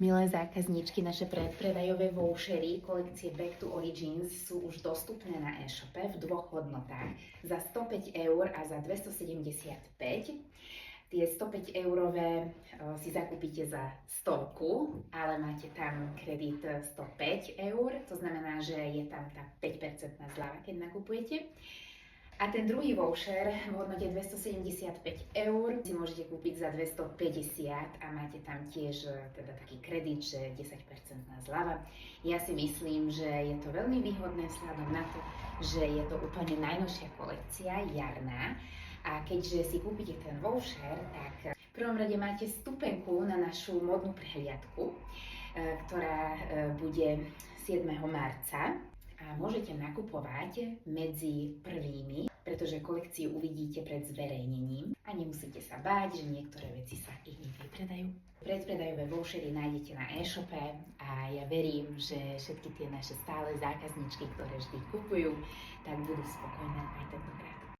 Milé zákazníčky, naše predpredajové vouchery kolekcie Back to Origins sú už dostupné na e-shope v dvoch hodnotách. Za 105 eur a za 275. Tie 105 eurové si zakúpite za 100, ale máte tam kredit 105 eur, to znamená, že je tam tá 5% zľava, keď nakupujete. A ten druhý voucher v hodnote 275 eur si môžete kúpiť za 250 a máte tam tiež teda taký kredit, že 10% zľava. Ja si myslím, že je to veľmi výhodné vzhľadom na to, že je to úplne najnovšia kolekcia, jarná. A keďže si kúpite ten voucher, tak v prvom rade máte vstupenku na našu modnú prehliadku, ktorá bude 7. marca. A môžete nakupovať medzi prvými, pretože kolekciu uvidíte pred zverejnením a nemusíte sa báť, že niektoré veci sa ich nevypredajú. Predpredajové vouchery nájdete na e-shope a ja verím, že všetky tie naše stále zákazničky, ktoré vždy kupujú, tak budú spokojné aj tentokrát.